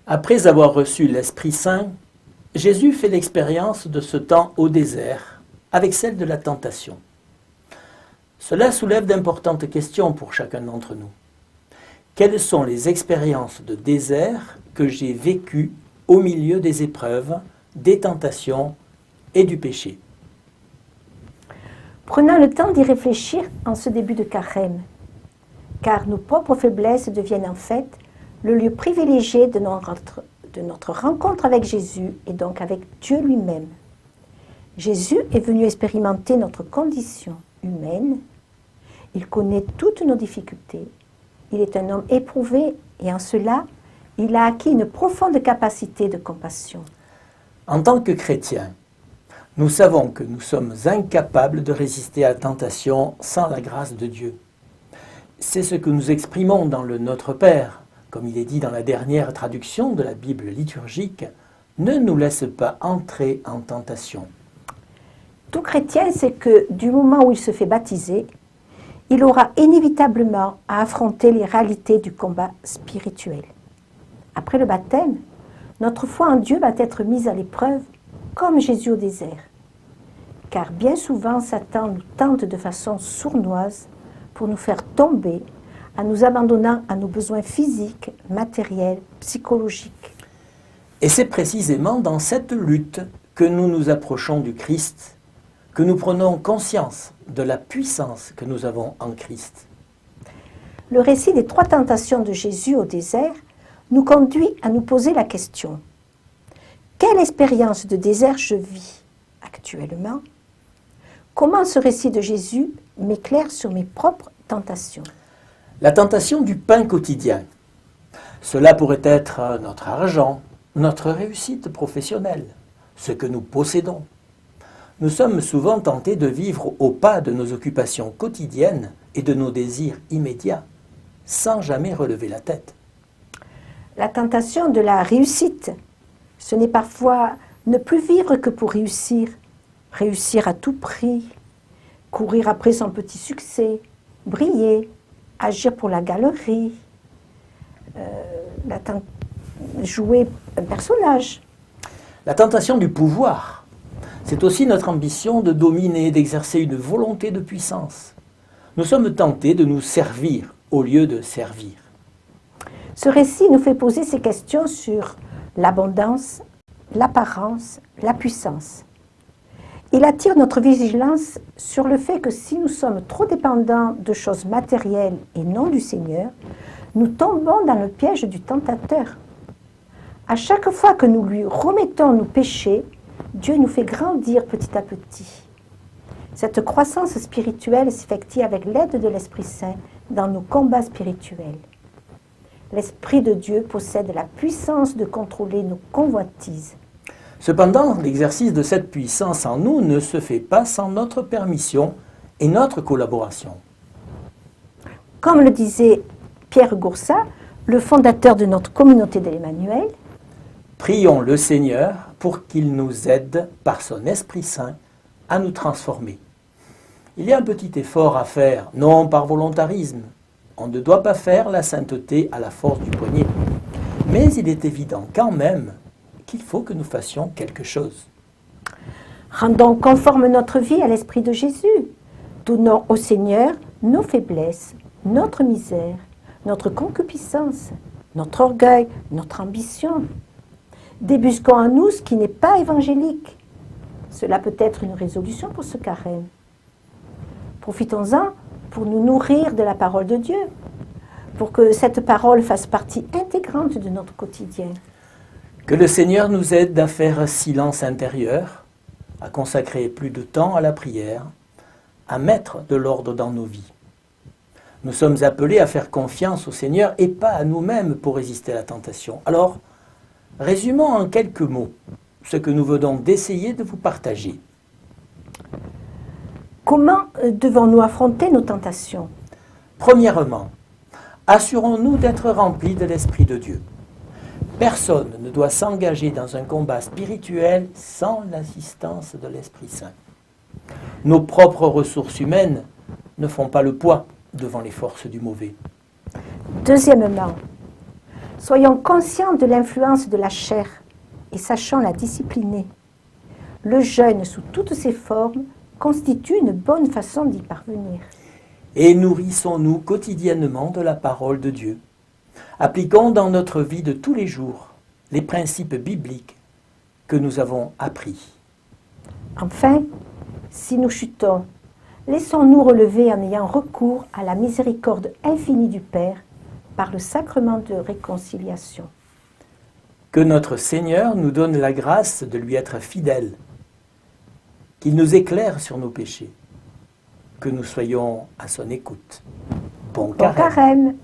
Après avoir reçu l'Esprit Saint, Jésus fait l'expérience de ce temps au désert avec celle de la tentation. Cela soulève d'importantes questions pour chacun d'entre nous. Quelles sont les expériences de désert que j'ai vécues au milieu des épreuves, des tentations et du péché? Prenons le temps d'y réfléchir en ce début de carême, car nos propres faiblesses deviennent en fait le lieu privilégié de notre rencontre avec Jésus et donc avec Dieu lui-même. Jésus est venu expérimenter notre condition humaine. Il connaît toutes nos difficultés. Il est un homme éprouvé et en cela, il a acquis une profonde capacité de compassion. En tant que chrétiens, nous savons que nous sommes incapables de résister à la tentation sans la grâce de Dieu. C'est ce que nous exprimons dans le Notre Père, comme il est dit dans la dernière traduction de la Bible liturgique, « Ne nous laisse pas entrer en tentation ». Tout chrétien sait que du moment où il se fait baptiser, il aura inévitablement à affronter les réalités du combat spirituel. Après le baptême, notre foi en Dieu va être mise à l'épreuve comme Jésus au désert. Car bien souvent, Satan nous tente de façon sournoise pour nous faire tomber en nous abandonnant à nos besoins physiques, matériels, psychologiques. Et c'est précisément dans cette lutte que nous nous approchons du Christ, que nous prenons conscience de la puissance que nous avons en Christ. Le récit des 3 tentations de Jésus au désert nous conduit à nous poser la question: quelle expérience de désert je vis actuellement? Comment ce récit de Jésus m'éclaire sur mes propres tentations? La tentation du pain quotidien. Cela pourrait être notre argent, notre réussite professionnelle, ce que nous possédons. Nous sommes souvent tentés de vivre au pas de nos occupations quotidiennes et de nos désirs immédiats, sans jamais relever la tête. La tentation de la réussite, ce n'est parfois ne plus vivre que pour réussir, réussir à tout prix, courir après son petit succès, briller, agir pour la galerie, jouer un personnage. La tentation du pouvoir, c'est aussi notre ambition de dominer, d'exercer une volonté de puissance. Nous sommes tentés de nous servir au lieu de servir. Ce récit nous fait poser ces questions sur l'abondance, l'apparence, la puissance. Il attire notre vigilance sur le fait que si nous sommes trop dépendants de choses matérielles et non du Seigneur, nous tombons dans le piège du tentateur. À chaque fois que nous lui remettons nos péchés, Dieu nous fait grandir petit à petit. Cette croissance spirituelle s'effectue avec l'aide de l'Esprit Saint dans nos combats spirituels. L'Esprit de Dieu possède la puissance de contrôler nos convoitises. Cependant, l'exercice de cette puissance en nous ne se fait pas sans notre permission et notre collaboration. Comme le disait Pierre Goursat, le fondateur de notre communauté de l'Emmanuel, prions le Seigneur pour qu'il nous aide par son Esprit Saint à nous transformer. Il y a un petit effort à faire, non par volontarisme. On ne doit pas faire la sainteté à la force du poignet. Mais il est évident quand même qu'il faut que nous fassions quelque chose. Rendons conforme notre vie à l'Esprit de Jésus. Donnons au Seigneur nos faiblesses, notre misère, notre concupiscence, notre orgueil, notre ambition. Débusquons en nous ce qui n'est pas évangélique. Cela peut être une résolution pour ce carême. Profitons-en pour nous nourrir de la parole de Dieu, pour que cette parole fasse partie intégrante de notre quotidien. Que le Seigneur nous aide à faire silence intérieur, à consacrer plus de temps à la prière, à mettre de l'ordre dans nos vies. Nous sommes appelés à faire confiance au Seigneur et pas à nous-mêmes pour résister à la tentation. Alors, résumons en quelques mots ce que nous venons d'essayer de vous partager. Comment devons-nous affronter nos tentations? Premièrement, assurons-nous d'être remplis de l'Esprit de Dieu. Personne ne doit s'engager dans un combat spirituel sans l'assistance de l'Esprit Saint. Nos propres ressources humaines ne font pas le poids devant les forces du mauvais. Deuxièmement, Soyons conscients de l'influence de la chair et sachons la discipliner. Le jeûne sous toutes ses formes constitue une bonne façon d'y parvenir. Et nourrissons-nous quotidiennement de la parole de Dieu. Appliquons dans notre vie de tous les jours les principes bibliques que nous avons appris. Enfin, si nous chutons, laissons-nous relever en ayant recours à la miséricorde infinie du Père par le sacrement de réconciliation. Que notre Seigneur nous donne la grâce de lui être fidèle, qu'il nous éclaire sur nos péchés, que nous soyons à son écoute. Bon Bon carême. carême.